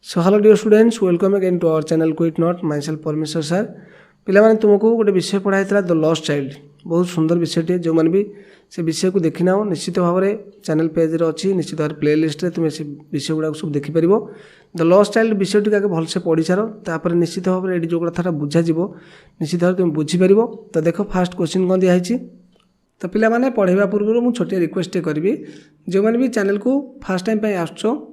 So hello dear students, welcome again to our channel Quit Not, myself Parmeshwar sir. पिलामाने तुमको गोटे विषय पढ़ाई the lost child बहुत सुंदर विषयटे जो मैंने भी से विषय को देखी ना निश्चित भाव में चैनल पेज रे अच्छी निश्चित भाव प्ले लिस्ट रे तुम्हें से विषय गुड़ा सब देखिपर द लॉस्ट चाइल्ड विषय टी आगे भलसे पढ़ी सार तापर निश्चित भाव में ये जो कथा बुझा निश्चित भाव तुम बुझीपर तो देख फास्ट क्वेश्चन कौन दिखाई तो पिला माने पढ़ाइबा पूर्व मुझे छोटे रिक्वेस्ट करी जो मैंने भी चैनल को फास्ट टाइम आस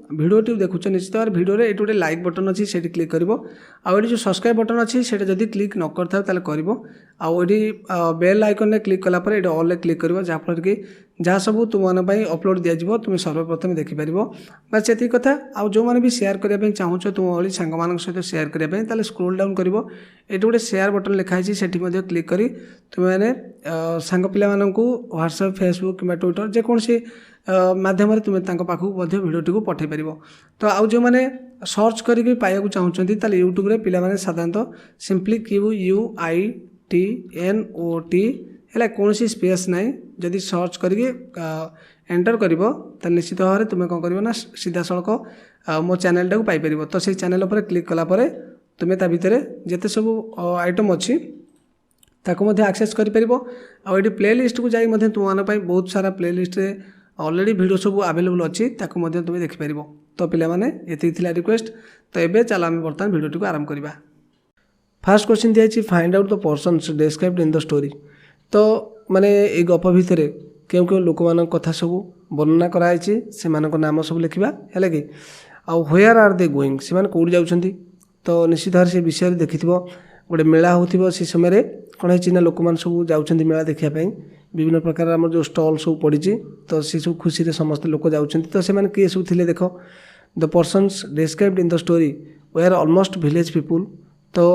भिडियो देखुच निश्चित भाव भिडियो ये गोटे लाइक बटन अच्छी से क्लिक कर जो सब्सक्राइब बटन अच्छी से जब क्लिक न कर बेल आइकन में क्लिक कलापर ये ऑल क्लिक कर जहाँफल कि जहाँ सब तुम मानी अपलोड दिज्व तुम सर्वप्रथम देखिपर बस ये कथा आउ जो मैंने भी शेयर करने चाहूँ तुम भाई सांग मान सहित शेयर करने स्क्रोल डाउन कर ये गोटे शेयर बटन लिखाई से क्लिक कर तुम्हें सांग पिला व्हाट्सएप फेसबुक कि ट्विटर जेकोसी माध्यम तुम्हें पाखक भिडियोटी को पठे पार तो आउ जो मैंने सर्च करके पाइबा चाहते यूट्यूब रे पिला माने साधारणतः सिंपली QUITNOT है कौन स्पेस ना जदि सर्च करके एंटर कर निश्चित भाव में तुम्हें कौन कर सीधा सड़क मो चैनल टाक पाइपर तो से चैनल पर क्लिक कलापर तुम्हें ता भितर जिते सब आइटम अच्छी ताको एक्सेस कर प्ले लिस्ट को जाई तुम बहुत सारा प्ले लिस्ट रे ऑलरेडी वीडियो सब अवेलेबल अच्छी ताको तुम्हें देखिपर तो पिला माने ये रिक्वेस्ट तो ये चल आम बर्तमान भिडियो को आरंभ करवा। फास्ट क्वेश्चन दिखाई find out the persons described in the story तो माने ये गप भितर क्यों क्यों लोक मान कथा सब वर्णना कराई से नाम सब लिखा है कि आउ व्हेयर आर दे गोइंग से कौट जाउछंती तो निश्चित भाव से विषय देखि गोटे मेला हो समय कौन है लोक मैंने सब जाऊँच मेला देखापी विभिन्न प्रकार आम जो स्टल सब पड़ी तो सी सब खुशी रे समस्त लोक जाऊँच तो से किए सब थे देख the persons described in the story were almost village people तो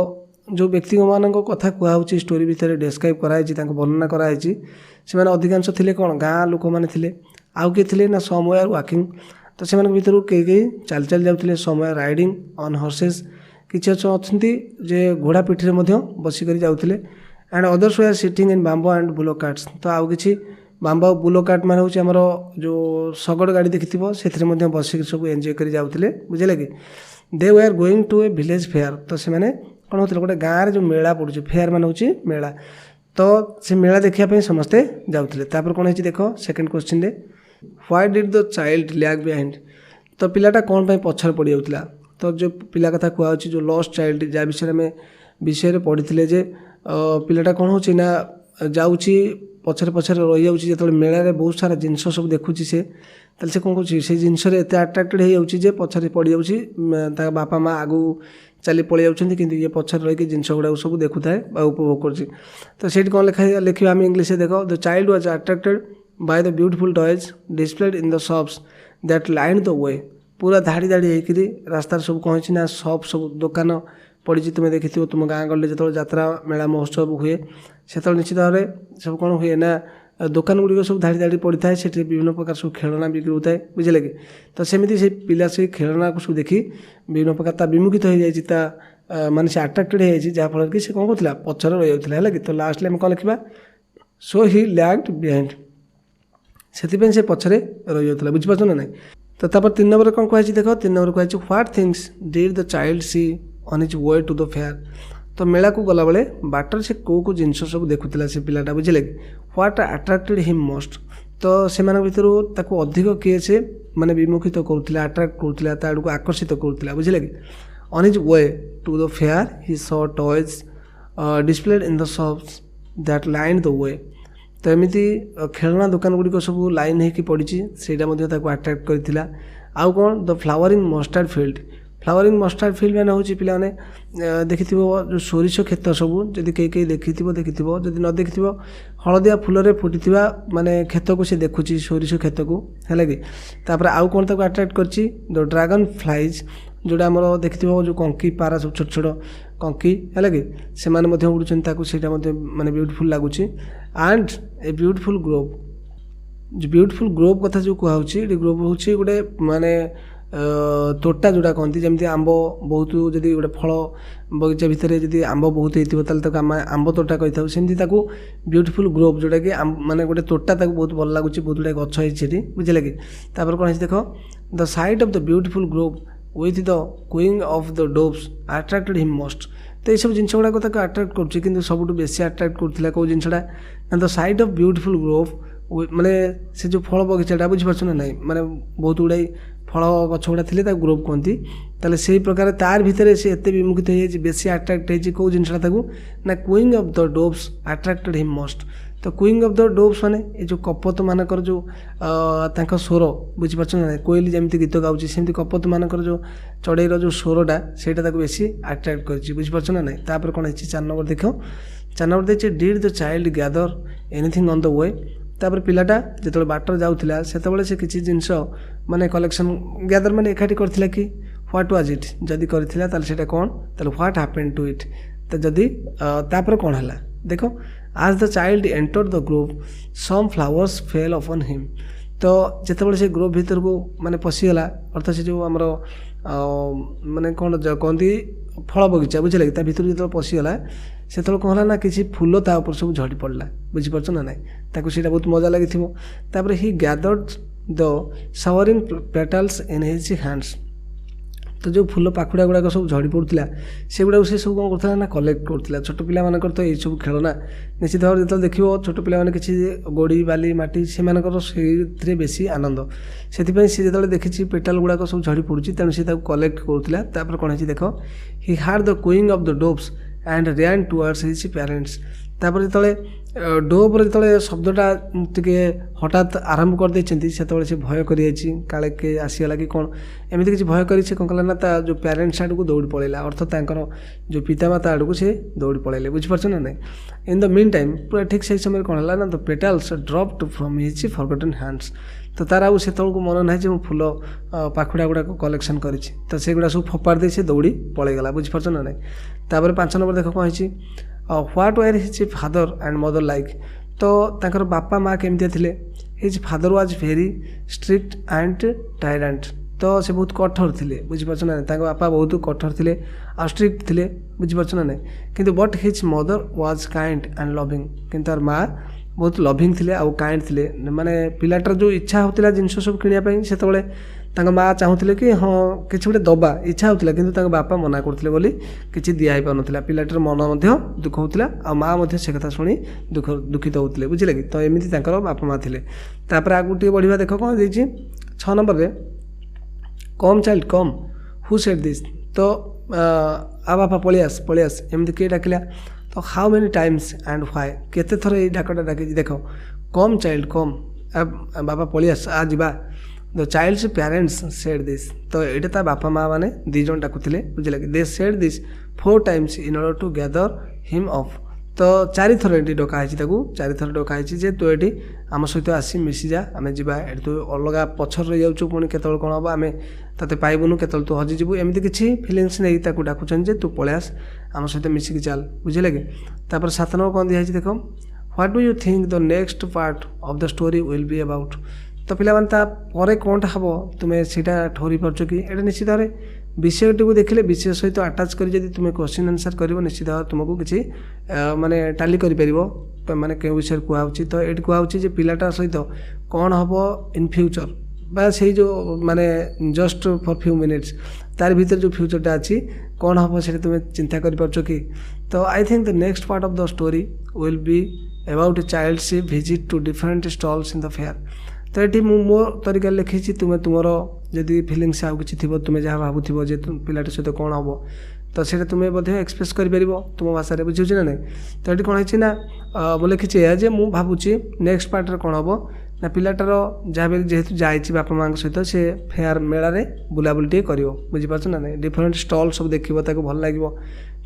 जो व्यक्ति मान कथा कहूँ स्टोरी भितर डिस्क्राइब कराई वर्णना कराई से अधिकांश थे कौन गाँ लोक मैंने आउ किए थे ना सम वेयर वाकिंग तो से भर कई चल चल जाते some were riding on horses किसी अच्छा जे घोड़ा पिठी बसिक जाते and others were sitting in bamboo and bullock carts तो आउ कि बाम्बो बुलो कार्ट मान हूँ आमर जो शगड़ गाड़ी देखी से बसिक सब एंजॉय कर जाते बुझे कि they were going to a village fair तो से कौन होते गोटे गाँव में जो मेला पड़ू फेयर मान हूँ मेला तो से मेला देखापी समस्ते जाते कौन है देख second question why did the child lag behind तो पिलाटा कौन पर पछर पड़ जाऊला तो जो पिला कथा कहूँ जो लॉस्ट चाइल्ड जहाँ विषय पढ़ी जे पिलाटा कौन होची ना जाऊँगी पछरे पछरे रही जाऊँगी जो मेला रे बहुत सारा जिनस सब देखुची से कौन कर जिनस एत आट्राक्टेड हो जाऊँगी पछरे पड़ जाऊँगी बापा माँ आगू चली पलि जाऊँगी कि ये पछरे रही जिनस गुड़ा सब देखुए उपभोग कर तो सीट कौन लिखा आम इंग्लीश देख the child was attracted by the beautiful toys displayed in the shops that line the way पूरा धाड़ी धाड़ी होकर रास्तार सब कौन ना शॉप सब दुकान पड़ी तुम्हें देखी तुम गाँ गले जो यात्रा मेला महोत्सव हुए से निश्चित भाव में सब कौन हुए ना दुकान गुड़िक सब धाड़ी धाड़ी पड़ी था से विभिन्न प्रकार सब खेलना बिक्री होता है बुझे कि तो सेमती से पिला से खेलना को सब देखी विभिन्न प्रकार विमुखित हो जाए माने से अट्राक्टेड हो जहाँफल कि से कौन कर पचर रही जाता है कि तो लास्ट में कौन लिखा सो ही लैग्ड बिहाइंड से पछरे रही जाता बुझीपार ना ना तो तापर 3 नंबर कौन कहुई देख 3 नंबर कहुई what things did the child see on his way to the fair तो मेला को गला बेले बाटर से कौ जिनस सब देखुला से पिलाटा बुझे कि व्हाट अट्राक्टेड हिम मोस्ट तो से भर अधिक किए से माने विमुखित करुला अट्राक्ट करुला आड़ को आकर्षित करुला बुझे कि on his way to the fair he saw toys displayed in the shops that line the way तो एमती खेलना दुकान गुड़िक सब लाइन होगी पड़ी से अट्राक्ट करता आउ कौन द फ्लावरिंग मस्टार्ड फील्ड मैंने हूँ पाने देखि जो सोरिष क्षेत सब जदि कई देखी जदि न देखी हलदिया फूल फुटी माने खेत को सी देखुची सोरिष खेत को है कि आउ कौन तक अट्राक्ट कर द ड्रैगन फ्लाइज जोड़ा आम देखी जो कंकी पारा सब छोट छोट कंकी है कि से उड़ूँ माने ब्यूटीफुल लगुच एंड ए ब्यूटीफुल ग्रोव जो ब्यूटीफुल ग्रोव कथा जो कहूँ ग्रोव हूँ गोटे माने तोटा जोड़ा कहती जमी आंब बहुत जदि गोटे फल बगीचा भितर जब आंब बहुत होता आंब तोटा कही था सेमती ब्यूटीफुल ग्रोव जोटा कि माने गोटे तोटा बहुत भल लगुच बहुत गुड़ा गछ है बुझे कि कौन है देख the side of the beautiful Grove with the cooing of the doves attracted him most। तो ये सब जिनस गुड़ाक आट्राक्ट कर सब बेसी आट्राक्ट करूला कौ जिनसा the sight of beautiful grove माने से जो फल बगीचाटा बुझीपार ना ना माने बहुत गुड़ाई फल गछ गुड़ा थे ग्रोव कहती ताले से प्रकार तार भितर से एत विमुखित हो बेसी आट्राक्ट हो कौ जिनसा ना cooing of the doves attracted him most. तो क्वींग ऑफ द डोव्स माने ये जो कपत मानकर जो स्वर बुझीपार ना कोयली जमी गीत गाँची सेमती कपत मानकर जो चढ़ईर जो स्वरटा से बेसी आट्राक्ट कर बुझीपार ना ना। तापर कौन है 4 नंबर देख 4 नंबर देखिए did the child gather anything on the way. तापर पिलाटा जो बाटर जाऊला से से किसी जिनस माने कलेक्शन गैदर माने एकाठी करथिला कि व्हाट वाज इट जदि करथिला ताले सेटा कोन ताले व्हाट हैपेंड टू इट। तो जदि तापर कोन हला देखो आज the child entered the grove some flowers fell upon him. तो जिते से ग्रोव भीतर को माने पशिगला अर्थात से जो आमर माने कौन कहती फल बगीचा बुझे ता भीतर जो पशिगला से कौन है ना किसी फूल ता ऊपर सब झड़ी पड़ा बुझीपार ना ना ताकू सीटा बहुत मजा लगी तापर he gathered the showering petals in his hands. तो जो फूल पाखुड़ा गुड़ाक सब झड़ी पड़ूला से गुड़ा से सब कौन करता ना कलेक्ट करूला छोट पिला तो ये सब खेलना निश्चित भाव जो देख छोट पिला किसी गोड़ी बाली माटी से बेसी आनंद से जो देखी पेटाल गुड़ाक सब झड़ी पड़ी तेणु से कलेक्ट करूला। तापर कौन है देख he heard the cooing of the doves and ran towards his parents. तापर जो डोव्र जो शब्दटा टे हठात आरंभ कर देते से भय कर काले के आसीगला कि कौन एमती किसी भय कर कौन कला ना जो पेरेंट्स आड़ को दौड़ पड़ेगा अर्थात जो पितामाता आड़ को सी दौड़ पड़े बुझीपार ना ना। इन द मीन टाइम पूरा ठीक से समय कौन है ना the petals dropped from his forgotten hands. तो तार आउ से मन ना जो फूल पाखुड़ा गुड़ाक कलेक्शन कर से गुड़ा सब फोपाड़ दे से दौड़ी पड़ेगा बुझीपार ना ना। तापर 5 नंबर देख कौन है what were his father and mother like. तो तांकर बापा माँ केमती थे his father was very strict and tyrant. तो से बहुत कठोर थे बुझीपार ना ना बापा बहुत कठोर थे आ स्ट्रिक्ट थे बुझीपार ना ना किंतु but his mother was kind and loving किंतु तार माँ बहुत लविंग थे आउ काइंड थे माने पिलाटार जो इच्छा होता जिनस सब किनापी से माँ चाहूले कि हाँ किसी गोटे दबा इच्छा होता कि बापा मना करते किसी दिया पार ना पिलाटार मन दुख होता आ माँ से कथा शुणी दुखित होते बुझे कि। तो एमती बापा माँ थे तापर आगू टे बढ़िया देख कौन देखिए 6 नंबर रे come child come who said this. तो आ बापा पलियास एमती किए डाकिला तो how many times and why केते थर ये डाकटा डाक देख कम चाइल्ड कम बापा पलियास आ जा the child's parents said this. तो ये बापा माँ मैंने 2 जन डाकुले बुझे they said this 4 times in order to gather him up. तो 4 थर ये डकाई 4 थर डकाई जे तू ये आम सहित आसी मिसी जा आम जा तू अलग पछर रही जाऊँ पुणी केत कौन हम आम ते पाइबुनु केत तू हजिजु एमती किसी फिलिंग्स नहीं डाकुन जे तू पलैस आम सहित मिसिकी चल बुझे कि। तापर 7 नंबर कौन दिखाई देख what do you think the next part of the story will be about. तो पिला माने कौनटा हम तुम्हें सीटा ठहरी पार्छ कि ये निश्चित भाव विषयटी को देखिले विषय सहित आटाच कर तुम्हें क्वेश्चन आंसर कर निश्चित भाव तुमको किसी माने टाली कर माने के विषय कहुच्छी। तो ये कहुच्छी पिलाटा सहित कौन हम इन फ्यूचर बा से जो माने जस्ट फॉर फ्यू मिनिट्स तार भीतर जो फ्यूचरटा अच्छी कौन हम से तुम्हें चिंता कर पार्छ कि। तो I think the next part of the story will be about a child's visit to different stalls in the fair. तो ये मो तरीका लिखी तुम्हें तुमर जदि फिलिंग्स आउ कि तुम्हें जहाँ भावुव जे पिलाट सहित कौन हम तो से तुम्हें बोधे एक्सप्रेस कर तुम भाषा बुझे ना नहीं। तो ये कौन है मुझे लिखी जे मुझे भावुची नेक्स्ट पार्ट कौन हम ना पिलाटार जहाँ भी जेहेतु जाइए बापा माँ सहित से फेयर मेलारे बुलाबुली टे कर बुझीपार ना नहीं डिफरेंट स्टल सब देखो भल लगे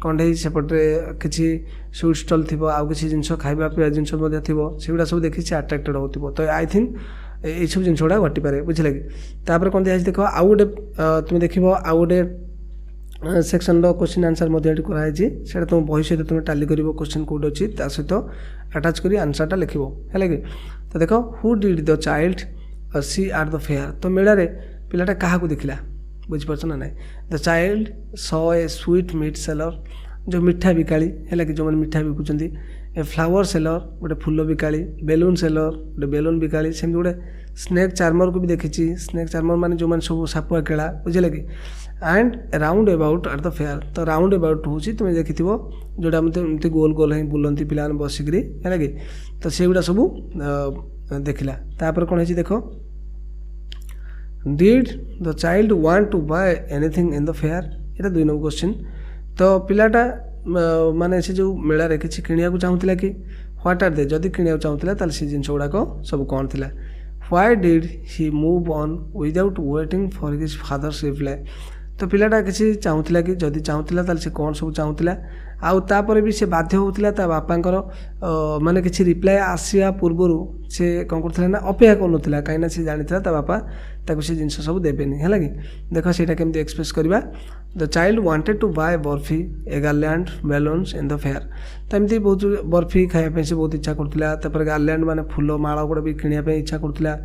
कंडे सेपटे किसी स्वीट स्टल थी आउ कि जिन खावा पीवा जिन सेगुड़ा सब देखी आट्राक्टेड हो। तो आई थिंक ये सब जिन गुड़ा घटी पारे बुझे कि। तापर कौन दिखाई देख आउ गोटे तुम्हें देख आउ गोटे सेक्शन क्वेश्चन आंसर कराई से तुम बही सहित तुम्हें टाली कर क्वेश्चन कौट अच्छी सहित आटाच कर आंसरटा लिख है कि। तो देख who did the child see at the fair. तो मेलारे पिलाटा क्या देखला बुझीपार ना ना the child saw a sweetmeat seller जो मिठा बिकाली है कि जो मैंने मिठा बिकुंट ए फ्लावर सेलर गोटे फूल बिकाली बेलून सेलर गोटे बेलून बिकाली सेमती गोटे स्नेक चार्मर को भी देखी स्नेक चार्मर माने जो मैंने सब सापुआ केला बुझे कि and round about eight the fair. तो राउंड अबाउट हूँ तुम देखि जोटा मतलब एमती गोल गोल ही बुलती पिला बसिक है कि तो से गुड़ा सब देखला। तापर कौन है देख did the child want to buy anything in the fair, यहाँ 2 नंबर क्वेश्चन। तो पिलाटा माने से जो मेला रे किछि किनिया को चाहूतिला कि व्हाट आर दे, जदि किनिया चाहूतिला ताल से जिंस गुड़ाक सब कौन थिला। Why did he move on without waiting for his father's reply. तो पिलाटा किसी चाहूतिला कि जदि चाहूतिला ताल से कौन सब चाहूतिला आउ तापर भी से बाध्य होउतिला ता बापांकर माने किछि रिप्लाई आसिया पूर्वरु से कौन करथिला ना अपेक्षा करनुथिला, काइना से जानिथिला ता बापा ताको से जिंस सब देबेनी है कि। देखो सेटा केमती एक्सप्रेस करबा। The child wanted to buy barfi a garland balloons in the fair. तो एमती बहुत बर्फी खाया से बहुत इच्छा करथिला। तापर गार्लैंड माने फूल माला गुड़ा भी किनिया पे इच्छा करथिला,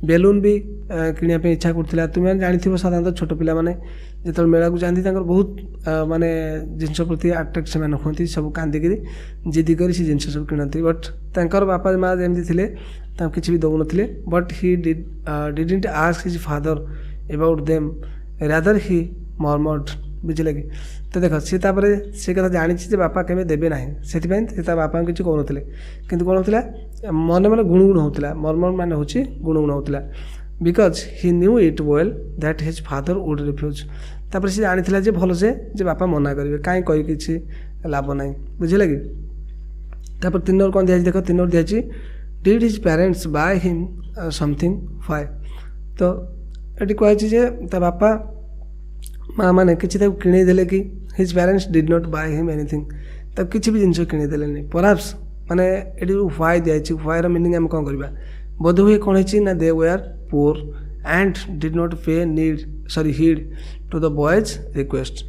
बेलून भी किनिया पे इच्छा करथिला। तुम जानिथिबो साधारणतः छोट पिला माने जो मेला को जाती बहुत माने जिनस प्रति अट्राक्ट से होती सब कांदिक जिद कर जिनस सब किणती। बट तांकर बापा माँ जमी थे किसी भी दौन थे। But he didn't ask his father about them rather he murmured, बुझे कि। तो देख सी से कथा जानी बापा केवे देवे ना से बापा किसी कहून कि कौन होता मन मन गुणगुण होता। मर्मर मान हूँ गुणगुण होता because he knew it well that his father would refuse. तापर से जानी जे भल से बापा मना करेंगे कहीं कही किसी लाभ ना, बुझे कि। तापर 3 नंबर कौन दिखाई देख 3 नंबर दिखाई did his parents by him something why. तो ये कहुचे बापा माँ मैंने किसी किणेदे कि his parents did not by him anything, तब किसी भी जिनस किणेदेले परहाप्स माने ये व्हाई दिखाई व्हाई मीनिंग आम कौन करवा बोध हुए कौन है ना they were poor and did not pay heed to the boy's request.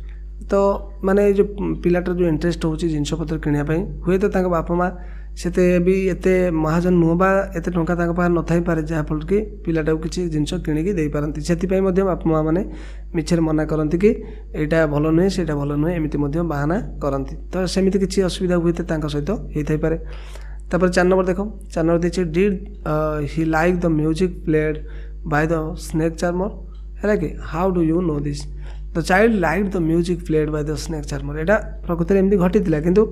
तो माने जो पिलाटर जो इंटरेस्ट हो जिनस पत्र किणापी हुए तो बापा माँ से भी एते महाजन नुह बा एते टंका पाखे न थाई पारे जहाँफल कि पिलाटा किसी जिनस किणिकी दे पारती। से बापा माँ मैंने मिछरे मना करती कि यहाँ भल नुहे से भल नुहे एमती बाहाना करती। तो सेमती किसी असुविधा हुए सहित होता पारे। तापर 4 नंबर देख 4 नंबर देखिए did he like the music played by the snake charmer है कि how do you know this. The child like the music played by the snake charmer. यहाँ प्रकृति में एमती घटी किंतु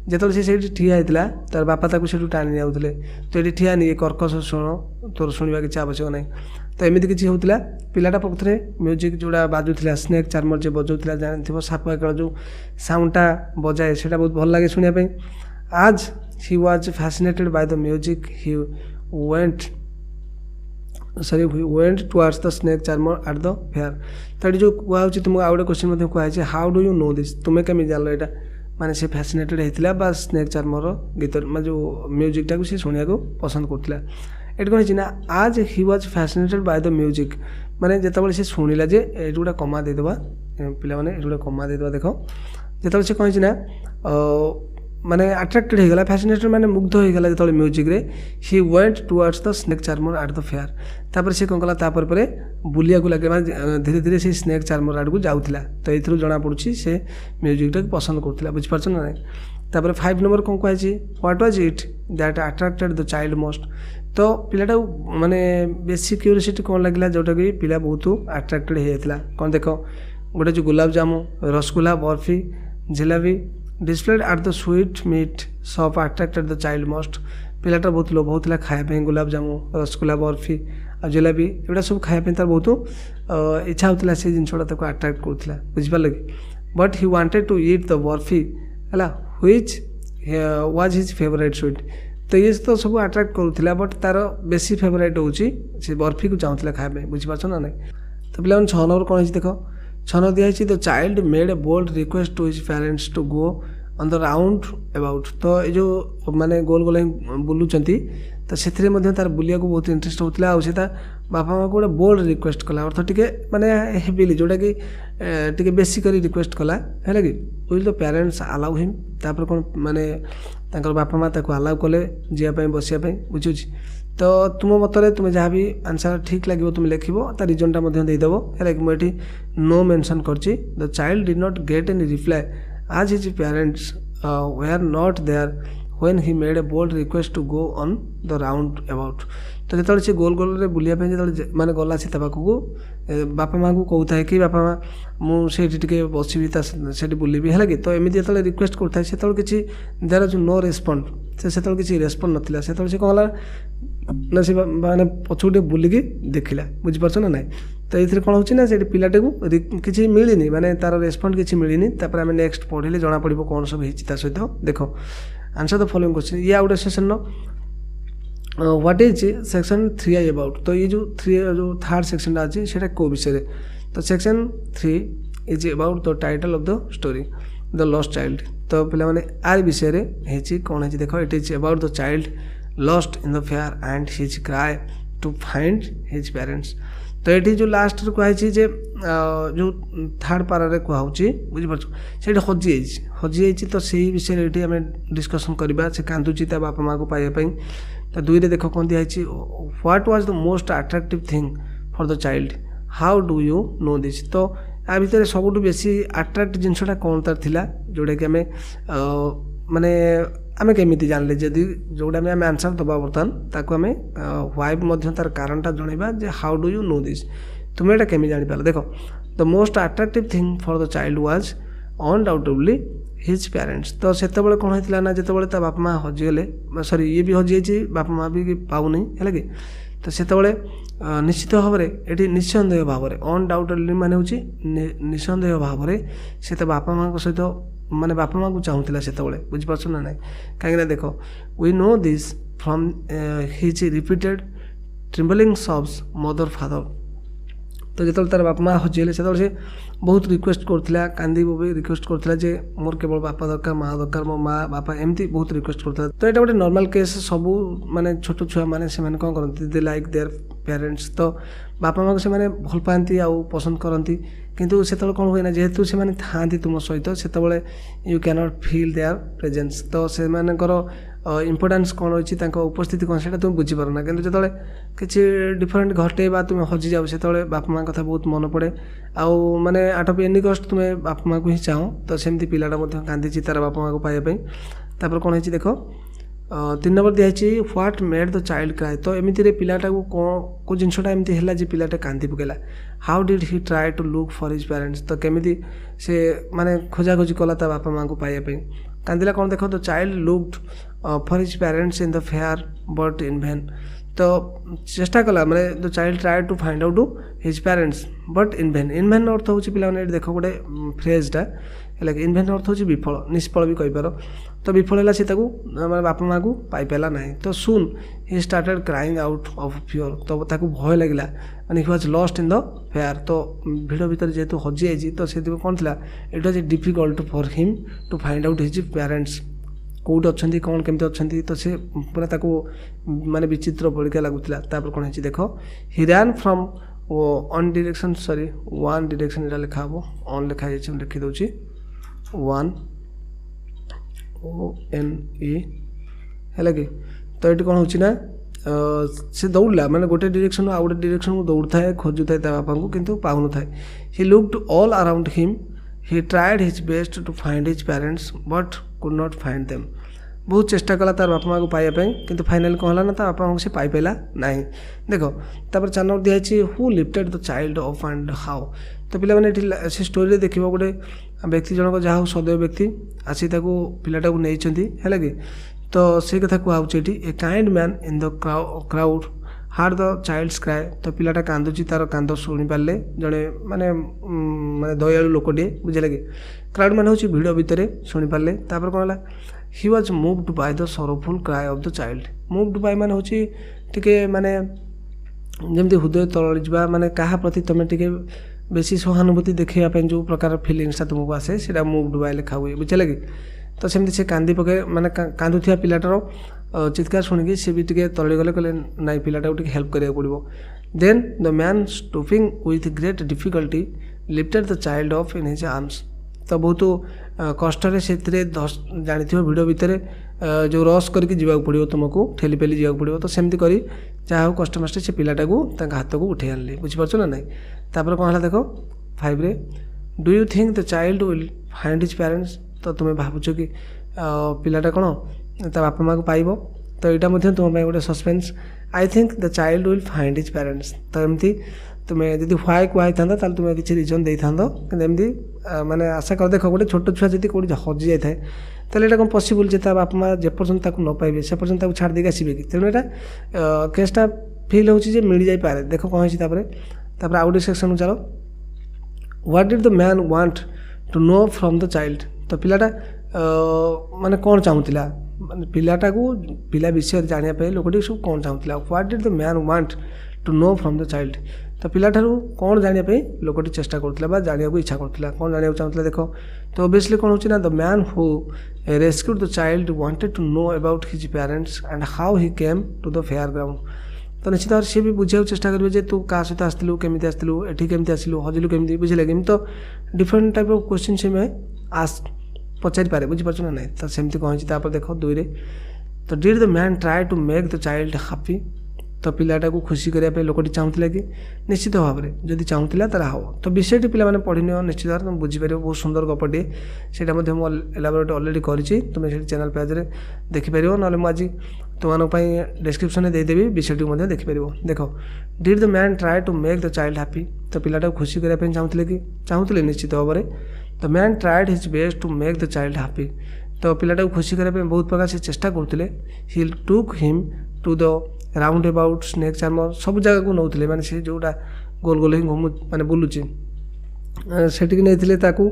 जो से ठिया होता तार बापा से टाणी जाऊे तो ये ठिया नहीं कर्कश शुण तोर शुणा किसी आवश्यक ना। तो एमती किसी होता पिलाटा प्रकृति म्यूजिक जोड़ा बाजुला स्नेक चार्मर जो बजाऊला जानी साप एकड़ जो साउंडटा बजाए से बहुत भल लगे शुणापी। आज he was fascinated by the music he went towards the snake charmer at the fair। तो ये जो कहुच्छे तुमको आउ गए क्वेश्चन कहुई how do you know this, तुम्हें केमी जान यहाँ माने से फैसिनेटेड होता बा स्नेक चार्मर गीत मैं जो म्यूजिकटा सी शुणा पसंद करूला। ये कौन है आज he was fascinated by the music माने जिते से शुणिला जे ये गोटा कमा देदेबा पिला मैंने ये गोटा कमा देदेबा देख जिते से कौन है माने अट्राक्टेड होगला फैसिनेटेड माने मुग्ध होगला जो म्यूजिक रे he went towards the snake charmer eight the fair. तापर से कौन कला तापर बुलिया को लगे माने धीरे धीरे से स्नेक चार्मर आड़ को जाऊला। तो ये जना पड़ी से म्यूजिकटा पसंद करूला, बुझीपार ना। तापर 5 नंबर कौन कहुई what was it that attracted the child most. तो पिलाटा माने बेसी क्यूरियोसिटी कौन लगे जोटा कि पिला बहुत अट्राक्टेड होता कौन देख गोटे जो गुलाब जामु rasgulla barfi जिलाबी displayed at the sweet meat shop attracted the child most। पिलाटा बहुत लोभ होता खायापी गुलाब जामु रसगुल्ला बर्फी आ जिलाबी एगुड़ा सब खायापी तार बहुत इच्छा होता से जिनसा अट्राक्ट करूला, बुझिपारे कि। But he wanted to eat the barfi है which was his favourite sweet. तो ये तो सब अट्राक्ट करूला बट तार बेसी फेवरेट हूँ से बर्फी को चाहूला खायापी, बुझिपार ना ना। तो पिला 6 नंबर कौन है देख 6 नंबर दिखाई the child made a bold request to his parents to go on the round about. तो ये जो माने गोल गोल बुलूंट तो से तार बुलिया को बहुत इंटरेस्ट होता है। बापा माँ को गोटे बोल्ड रिक्वेस्ट कला अर्थ टी माने हेविली जोटा कि टी बेसी कर रिक्वेस्ट कला है कि will the parents allow him. तापर कौन माने बापा माँ अलाउ कले जावाई बसापी, बुझे। तो तुम मतरे तुम्हें जहाँ भी आंसर ठीक लगे तुम लिख तार रिजनटा देदेव है कि मुझे नो मेंशन करची। The child did not get any reply as his parents were not there when he made a bold request to go on the round about. तो जो सी गोल गोल बुलिया जो मैंने गला सी पाखक बापा माँ को कहता है कि बापा माँ मुझे टे बसबी से बुलबी है कि तो एमती जो रिक्वेस्ट करता है से किसी देर जो नो रेस्पंड से किसी रेस्पंड नाला से कौन ना से मैंने पछू टे बुलिकी देखला बुझीपार ना ना तो ये कौन होना से पिलाटे को किसी मिलनी माने तार रेस्पंड किसी मिलनी आम नेक्स्ट पढ़े जना पड़ो कौन सब होता सहित देख आंसर द फॉलोइंग क्वेश्चन ये out section what is section 3 about. तो ये जो थर्ड सेक्शन अच्छी से को विषय तो section 3 is about the title of the story the lost child. तो पे आर विषय कौन है देख it is about the child lost in the fair and his cry to find his parents. तो ये जो लास्ट कहुई जो थर्ड पारे कहुच्छी बुझीपार से हजि तो से विषय ये आम डिस्कसन करवा से कांदुची बापा माँ को पाइबापी। तो 2 देख कौन दिखाई what was the most attractive thing for the child how do you know this. तो आ भितर सबुठ बेसी अट्राक्ट जिनसा कौन तार थिला जोटा कि आम माने आम केमी जानले जदि जोटा आम आंसर दबा बर्तमान ताको आम व्हाइट तार कारणटा जनइबा जे how do you know this तुम एटा केमी जानी पार। देख the most attractive thing for the child was undoubtedly his parents. तो से कौन होता ना जो बापा माँ हजिगले सॉरी ये भी हजि बापा माँ भी पाऊनी है कि तो से निश्चित भाव में ये निसंदेह भाव में अनडाउटेडली माने हूँ निसंदेह भाव में से तो बापा माँ सहित माने बापा माँ को चाहूला से बुझीपार ना ना कहीं देख we know this from his repeated trembling sobs mother father. तो जो तार बापा माँ हजिगले से बहुत रिक्वेस्ट करता कांदी भी रिक्वेस्ट करता जे मोर केवल बापा दरकार माँ दरकार मो माँ बापा एमती बहुत रिक्वेस्ट करता। तो यहाँ गोटे नॉर्मल केस सबू माने छोट छुआ मैंने से कौन करती दे लाइक देयर पेरेंट्स। तो बापा माँ को से भल पाती आउ पसंद करती किंतु से कौन हुए ना जेहेतु से था तुम सहित से you cannot feel there presence. तो से इम्पोर्टान्स कौन अच्छी उपस्थिति कौन से तुम बुझीपार ना कि जो किसी डिफरेन्ट घटे तुम हजि जाओ से बापा माँ कथा बहुत मन पड़े आउ माने आउट ऑफ एनी कस्ट तुम बापा माँ को ही चाहो। तो सेमती पिलाटा कांदी तार बापा माँ को पाइबापी। तापर कौन है देख 3 नंबर दिखाई what made the child cry. तो एमती पिलाटा को जिनसा एमती है जे पिलाटा कांदी पकेला how did he try to look for his parents. तो केमिति से माने खोजाखोजी कला ता बापा माँ को पाइबापी कांदिला कौन देख the child looked for his parents in the fair but in vain. तो चेष्टा कला माने the child try to find out his parents but in vain अर्थ हूँ पे देख गोटे फ्रेजटा है इन भैन अर्थ हूँ विफल निष्फल भी कहीपर। तो विफल है से बापा माँ को पाइपारा ना। तो soon he started crying out of fear. तो ताको भय लगे माने he was lost in the fair. तो भिड़ भीतर जेहेतु हजि जाइए तो से कौन था it was difficult for him to find out his parents कौट अच्छा कौन केमती अच्छा। तो से पूरा ताको माने विचित्र बड़िका लगुला। तापर कौन है देख he ran from one direction sorry one direction यहाँ लिखा हम ऑन लिखा लिखिदे 1 ONE है कि। तो ये कौन होना से दौड़ला माने गोटे डायरेक्शन आउ गोटे डायरेक्शन को दौड़ था खोजु था बापा को किंतु पाऊन था। He looked all around him he tried his best to find his parents but could not find them. बहुत चेष्टा कला तार बापा माँ को पाइबापी किंतु फाइनाली कौन है ना बापा माँ को से पाइला ना। देख तापर 4 नंबर दिखाई who lifted the child of and how. तो पे मैंने से स्टोरी देख गोटे व्यक्ति जनक जहाँ सदैव व्यक्ति आसी पिलाटा को नहीं है कि। तो से कथा कहुचे a kind man in the crowd heard the child's cry. तो पिलाटा कांदुची तार कांद शुणी पारे जड़े माने माने दयालु लोकटे बुझे कि क्राउड मैंने हूँ भिड़ भितर शुणी पारे। तापर कौन है he was moved by the sorrowful cry of the child. Moved by माने हूँ टिके माने जमती हृदय तल जा माने क्या प्रति तुम टिके बेसी सहानुभूति देखापी जो प्रकार फिलिंग्सटा तुमको आसे से मूव्ड बाय लिखा हुए बुझे कि। तो सेमती से कांदी पके माने कांदुथिया पिलाटार चित्कार शुणिकी सी भी टे तले गले कहले नाई पिलाटा को हेल्प करिया पड़ो। Then the man stooping with great difficulty lifted the child off in his arms. तो बहुत कष्ट से जानी भिड़ भितर जो रस करके जीवाक पड़ो तुमको ठेली पेली जीवाक पड़ो। तो सेमती करी जहाँ कष्ट मष्टे से पिलाटा को हाथ को उठे आनले बुझीपार ना ना। तापर कौन है देख 5 रे do you think the child will find his parents. तो तुम्हें भावुच कि पिलाटा कौन ତା ବାପା ମାଆକୁ ପାଇବ। ତ ଏଇଟା ମଧ୍ୟ ତୁମ ପାଇଁ ଗୋଟେ suspense. I think the child will find his parents. ତ ଏମିତି ତୁମେ ଯଦି ହ୍ୱାଇ କୁହାଇଥାନ୍ତା ତାହେଲେ ତୁମେ କିଛି ରିଜନ୍ ଦେଇଥାନ୍ତ, କିନ୍ତୁ ଏମିତି ମାନେ ଆଶା କର। ଦେଖ ଗୋଟେ ଛୋଟ ଛୁଆ ଯଦି କେଉଁଠି ହଜି ଯାଇଥାଏ ତାହେଲେ ଏଇଟା କ'ଣ ପସିବୁଲ୍ ଯେ ତା ବାପା ମାଆ ଯେପର୍ଯ୍ୟନ୍ତ ତାକୁ ନ ପାଇବେ ସେ ପର୍ଯ୍ୟନ୍ତ ତାକୁ ଛାଡ଼ି ଦେଇକି ଆସିବେ କି? ତେଣୁ ଏଇଟା କେସ୍ଟା ଫିଲ୍ ହେଉଛି ଯେ ମିଳିଯାଇପାରେ। ଦେଖ କ'ଣ ହେଇଛି ତାପରେ ଆଉ ଗୋଟେ ସେକ୍ସନ୍କୁ ଚାଲ। What did the man want to know from the child. ତ ପିଲାଟା ମାନେ କ'ଣ ଚାହୁଁଥିଲା, ମାନେ ପିଲା ବିଷୟରେ ଜାଣିବା ପାଇଁ ଲୋକଟି ସବୁ କ'ଣ ଚାହୁଁଥିଲା। What did the man want to know from the child. ତ ପିଲାଠାରୁ କ'ଣ ଜାଣିବା ପାଇଁ ଲୋକଟି ଚେଷ୍ଟା କରୁଥିଲା ବା ଜାଣିବାକୁ ଇଚ୍ଛା କରୁଥିଲା, କ'ଣ ଜାଣିବାକୁ ଚାହୁଁଥିଲା। ଦେଖ ତ ଓଭିୟସ୍ଲି କ'ଣ ହେଉଛି ନା the man who rescued the child wanted to know about his parents and how he came to the fair ground. ତ ନିଶ୍ଚିତ ଭାବରେ ସିଏ ବି ବୁଝିବାକୁ ଚେଷ୍ଟା କରିବେ ଯେ ତୁ କାହା ସହିତ ଆସିଥିଲୁ, କେମିତି ଆସିଥିଲୁ, ଏଠି କେମିତି ଆସିଲୁ, ହଜିଲୁ କେମିତି, ବୁଝିଲେ କି? ଏମିତି ତ ଡିଫରେଣ୍ଟ ଟାଇପ୍ ଅଫ୍ କ୍ୱେଶ୍ଚିନ୍ ସେ ପଚାରିପାରେ, ବୁଝିପାରୁଛୁ ନା ନାହିଁ। ତ ସେମିତି କ'ଣ ହେଇଛି ତାପରେ ଦେଖ 2ରେ। ତ did the man try to make the child happy. ତ ପିଲାଟାକୁ ଖୁସି କରିବା ପାଇଁ ଲୋକଟି ଚାହୁଁଥିଲା କି? ନିଶ୍ଚିତ ଭାବରେ ଯଦି ଚାହୁଁଥିଲା ତାହେଲେ ହେବ। ତ ବିଷୟଟି ପିଲାମାନେ ପଢ଼ିନିଅ, ନିଶ୍ଚିତ ଭାବରେ ତୁମେ ବୁଝିପାରିବ। ବହୁତ ସୁନ୍ଦର ଗପଟିଏ, ସେଇଟା ମଧ୍ୟ ମୁଁ ଏଲାବୋରେଟ୍ ଅଲରେଡ଼ି କରିଛି, ତୁମେ ସେଠି ଚ୍ୟାନେଲ୍ ପେଜ୍ରେ ଦେଖିପାରିବ। ନହେଲେ ମୁଁ ଆଜି ତୁମମାନଙ୍କ ପାଇଁ ଡେସ୍କ୍ରିପ୍ସନ୍ରେ ଦେଇଦେବି, ବିଷୟଟିକୁ ମଧ୍ୟ ଦେଖିପାରିବ। ଦେଖ did the man try to make the child happy. ତ ପିଲାଟାକୁ ଖୁସି କରିବା ପାଇଁ ଚାହୁଁଥିଲେ କି? ଚାହୁଁଥିଲେ ନିଶ୍ଚିତ ଭାବରେ। The man tried his best to make the child happy. ତ ପିଲାଟାକୁ ଖୁସି କରିବା ପାଇଁ ବହୁତ ପ୍ରକାର ସେ ଚେଷ୍ଟା କରୁଥିଲେ। He took him to the round about snake charmer. ସବୁ ଜାଗାକୁ ନେଉଥିଲେ, ମାନେ ସେ ଯେଉଁଟା ଗୋଲ ଗୋଲ ହିଁ ମାନେ ବୁଲୁଛି ସେଠିକି ନେଇଥିଲେ ତାକୁ।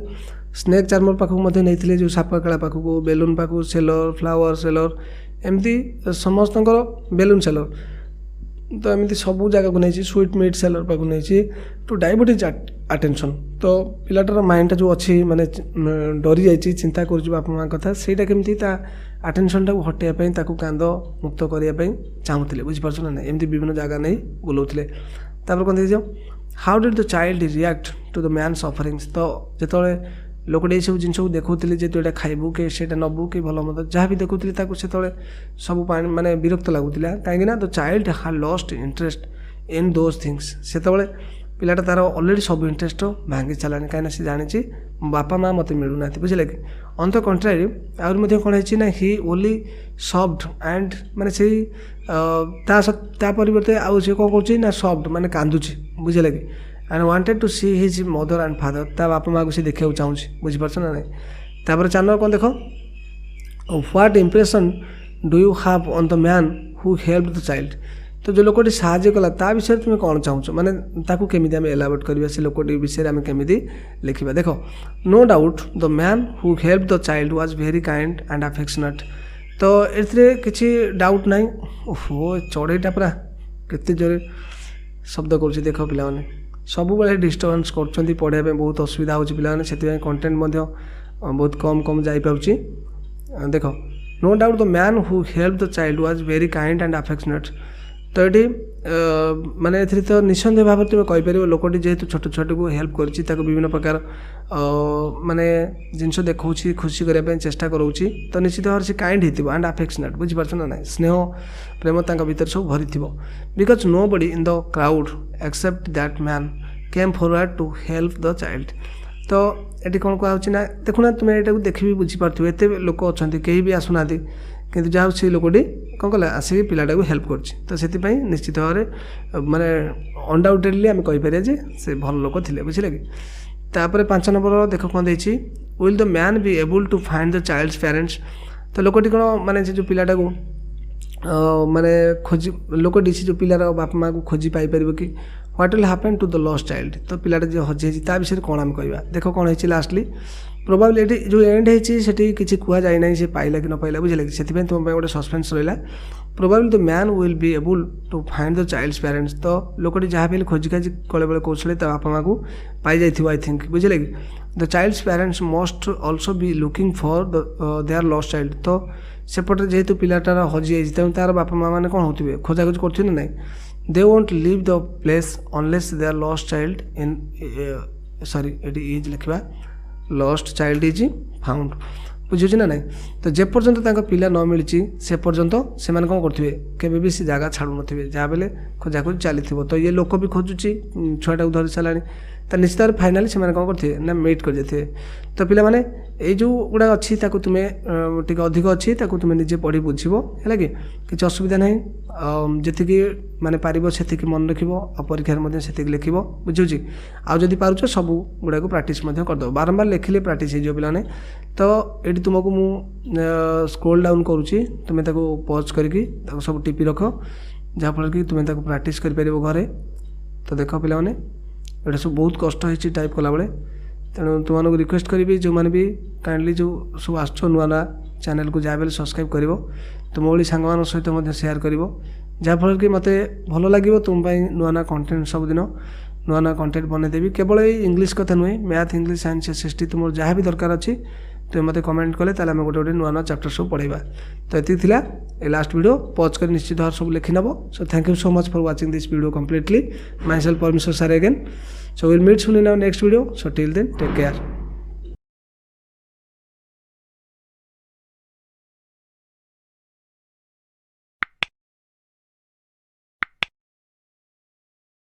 ସ୍ନେକ୍ ଚାର୍ମର ପାଖକୁ ମଧ୍ୟ ନେଇଥିଲେ, ଯେଉଁ ସାପକାଳା ପାଖକୁ, ବେଲୁନ୍ ପାଖକୁ, ସେଲର, ଫ୍ଲାୱାର ସେଲର, ଏମିତି ସମସ୍ତଙ୍କର ବେଲୁନ୍ ସେଲର। ତ ଏମିତି ସବୁ ଜାଗାକୁ ନେଇଛି। ସୁଇଟ୍ ମିଟ୍ ସେଲର ପାଖକୁ ନେଇଛି ଟୁ ଡାଇଭର୍ଟ ହିଜ୍ ଆଟେନସନ୍। ତ ପିଲାଟାର ମାଇଣ୍ଡଟା ଯେଉଁ ଅଛି, ମାନେ ଡରି ଯାଇଛି, ଚିନ୍ତା କରୁଛି ବାପା ମାଆ କଥା, ସେଇଟା କେମିତି ତା ଆଟେନସନ୍ଟାକୁ ହଟାଇବା ପାଇଁ, ତାକୁ କାନ୍ଦ ମୁକ୍ତ କରିବା ପାଇଁ ଚାହୁଁଥିଲେ, ବୁଝିପାରୁଛ ନା ନାହିଁ। ଏମିତି ବିଭିନ୍ନ ଜାଗା ନେଇ ବୁଲାଉଥିଲେ। ତାପରେ କ'ଣ ଦେଖିଛ, how did the child react to the man sufferings. ତ ଯେତେବେଳେ ଲୋକଟି ଏଇସବୁ ଜିନିଷକୁ ଦେଖାଉଥିଲେ ଯେ ତୁ ଏଇଟା ଖାଇବୁ କି ସେଇଟା ନେବୁ କି ଭଲ ମନ୍ଦ ଯାହା ବି ଦେଖାଉଥିଲେ, ତାକୁ ସେତେବେଳେ ସବୁ ମାନେ ବିରକ୍ତ ଲାଗୁଥିଲା। କାହିଁକିନା ଦ child had lost interest in those things. ସେତେବେଳେ ପିଲାଟା ତାର ଅଲରେଡ଼ି ସବୁ ଇଣ୍ଟରେଷ୍ଟ ଭାଙ୍ଗି ଚାଲିଲାଣି, କାହିଁକିନା ସେ ଜାଣିଛି ବାପା ମାଆ ମୋତେ ମିଳୁନାହାନ୍ତି, ବୁଝିଲେ କି? ଅନ୍ ଦ କଣ୍ଟ୍ରାରି ଆହୁରି ମଧ୍ୟ କ'ଣ ହେଇଛି ନା ହି ଓନ୍ଲି ସଫ୍ଟ ଆଣ୍ଡ, ମାନେ ସେଇ ତା ପରିବର୍ତ୍ତେ ଆଉ ସେ କ'ଣ କରୁଛି ନା ସଫ୍ଟ, ମାନେ କାନ୍ଦୁଛି, ବୁଝିଲେ କି? And wanted to see his mother and father. ତା ବାପା ମାଆକୁ ସେ ଦେଖିବାକୁ ଚାହୁଁଛି, ବୁଝିପାରୁଛ ନା ନାହିଁ। ତାପରେ 4 କ'ଣ ଦେଖ, what impression do you have on the man who help the child. ତ ଯେଉଁ ଲୋକଟି ସାହାଯ୍ୟ କଲା ତା ବିଷୟରେ ତୁମେ କ'ଣ ଚାହୁଁଛ, ମାନେ ତାକୁ କେମିତି ଆମେ ଏଲାବୋରେଟ୍ କରିବା, ସେ ଲୋକଟି ବିଷୟରେ ଆମେ କେମିତି ଲେଖିବା। ଦେଖ no doubt the man who help the child was very kind and affectionate. ତ ଏଥିରେ କିଛି ଡାଉଟ୍ ନାହିଁ। ଓହୋ, ଚଢ଼େଇଟା ପୁରା କେତେ ଜୋରେ ଶବ୍ଦ କରୁଛି ଦେଖ। ପିଲାମାନେ ସବୁବେଳେ ଡିଷ୍ଟର୍ବାନ୍ସ କରୁଛନ୍ତି, ପଢ଼ିବା ପାଇଁ ବହୁତ ଅସୁବିଧା ହେଉଛି ପିଲାମାନେ, ସେଥିପାଇଁ କଣ୍ଟେଣ୍ଟ ମଧ୍ୟ ବହୁତ କମ୍ ଯାଇପାରୁଛି। ଦେଖ no doubt the man who help the child was very kind and affectionate. ତ ଏଠି ମାନେ ଏଥିରେ ତ ନିଃସନ୍ଦେହ ଭାବରେ ତୁମେ କହିପାରିବ ଲୋକଟି ଯେହେତୁ ଛୋଟ ଛୁଆଟିକୁ ହେଲ୍ପ କରିଛି, ତାକୁ ବିଭିନ୍ନ ପ୍ରକାର ମାନେ ଜିନିଷ ଦେଖାଉଛି, ଖୁସି କରିବା ପାଇଁ ଚେଷ୍ଟା କରାଉଛି, ତ ନିଶ୍ଚିତ ଭାବରେ ସେ କାଇଣ୍ଡ ହେଇଥିବ ଆଣ୍ଡ ଆଫେକ୍ସନେଟ୍, ବୁଝିପାରୁଛ ନା ନାହିଁ। ସ୍ନେହ ପ୍ରେମ ତାଙ୍କ ଭିତରେ ସବୁ ଭରିଥିବ। Because nobody in the crowd except that man came forward to help the child. ତ ଏଠି କ'ଣ କୁହାହେଉଛି ନା, ଦେଖୁନା ତୁମେ ଏଇଟାକୁ ଦେଖିବି ବୁଝିପାରୁଥିବ, ଏତେ ଲୋକ ଅଛନ୍ତି କେହି ବି ଆସୁନାହାନ୍ତି, କିନ୍ତୁ ଯାହା ହେଉଛି ଲୋକଟି କ'ଣ କଲା, ଆସିକି ପିଲାଟାକୁ ହେଲ୍ପ କରୁଛି। ତ ସେଥିପାଇଁ ନିଶ୍ଚିତ ଭାବରେ ମାନେ ଅନଡାଉଟେଡଲି ଆମେ କହିପାରିବା ଯେ ସେ ଭଲ ଲୋକ ଥିଲେ, ବୁଝିଲେ କି? ତାପରେ 5 ନମ୍ବର ଦେଖ କ'ଣ ଦେଇଛି, will the man be able to find the child's parents. ତ ଲୋକଟି କ'ଣ ମାନେ ସେ ଯେଉଁ ପିଲାଟାକୁ ମାନେ ଖୋଜି, ଲୋକଟି ସେ ଯେଉଁ ପିଲାର ବାପା ମାଆକୁ ଖୋଜି ପାଇପାରିବ କି? What will happen to the lost child. ତ ପିଲାଟା ଯିଏ ହଜି ହେଇଛି ତା ବିଷୟରେ କ'ଣ ଆମେ କହିବା। ଦେଖ କ'ଣ ହେଇଛି ଲାଷ୍ଟଲି, ପ୍ରୋବାବ୍ଲି ଏଠି ଯେଉଁ ଏଣ୍ଡ ହେଇଛି ସେଠି କିଛି କୁହାଯାଇ ନାହିଁ ସେ ପାଇଲା କି ନ ପାଇଲା, ବୁଝିଲେ କି? ସେଥିପାଇଁ ତୁମ ପାଇଁ ଗୋଟେ ସସ୍ପେନ୍ସ ରହିଲା। Probably the man will be able to find the child's parents. ତ ଲୋକଟି ଯାହା ବି ହେଲେ ଖୋଜି ଖାଜି କଳେ କୌଶଳେ ତା ବାପା ମାଆକୁ ପାଇଯାଇଥିବ, ଆଇ ଥିଙ୍କ, ବୁଝିଲେ କି? The child's parents must also be looking for their lost child. ତ ସେପଟରେ ଯେହେତୁ ପିଲାଟାର ହଜିଯାଇଛି, ତେଣୁ ତା'ର ବାପା ମାଆ ମାନେ କ'ଣ ହେଉଥିବେ, ଖୋଜାଖୋଜି କରୁଥିବେ ନା ନାହିଁ। They won't leave the place unless their lost child in ସରି ଏଠି ଇଜ୍ ଲେଖିବା, ଲଷ୍ଟ ଚାଇଲ୍ଡ ଇଜ୍ ଫାଉଣ୍ଡ, ବୁଝୁଛି ନା ନାହିଁ। ତ ଯେପର୍ଯ୍ୟନ୍ତ ତାଙ୍କ ପିଲା ନ ମିଳିଛି ସେ ପର୍ଯ୍ୟନ୍ତ ସେମାନେ କ'ଣ କରୁଥିବେ, କେବେ ବି ସେ ଜାଗା ଛାଡ଼ୁନଥିବେ, ଯାହା ବେଲେ ଖୋଜାଖୋଜି ଚାଲିଥିବ। ତ ଇଏ ଲୋକ ବି ଖୋଜୁଛି, ଛୁଆଟାକୁ ଧରି ସାରିଲାଣି, तो निश्चित भाव फाइनाली से कौन करते ना मीट कर जाते। तो पे मैंने जो गुड़ा अच्छी तुम्हें टी अधिक अच्छी तुम्हें निजे पढ़ी बुझे है कि असुविधा ना जी माने पार से मन रख परीक्षार से लिख बुझे आदि पार्च सब गुड़ा प्राक्ट करदे बारंबार लिखिले प्राक्ट हो पे। तो ये तुमको मु स्क्रोल डाउन करुँची तुम्हें पॉज करके सब टीपी रख जहाँफल कि तुम्हें प्राक्ट कर घरे। तो देख पे ये सब बहुत कष्ट होती टाइप कला बेले तेणु तुमको रिक्वेस्ट करी जो मैंने भी काइंडली जो सब आस नुआ नुआ चैनल को जहाँ भी सब्सक्राइब कर तुम भाई सांग मान सहित सेयार कर जहाँफल कि मत भल लगे तुम नुआ नुआ कंटेंट सबुदिन नुआ नुआ कंटेंट बनईदेवी केवल इंग्लिश कथा नुहे मैथ इंग्लिश साइंस एसएसटी तुम जहाँ भी दरकार अच्छी तुम मत कमेंट कले आम गोटे गोटे नुआ नुआ चैप्टर सब पढ़ाइबा। तो ये लास्ट वीडियो पॉज कर निश्चित भाव सब लिखि नब। So thank you so much for watching this video completely. Myself Parameshwar sir again. So we'll meet soon in our next video. So till then, take care.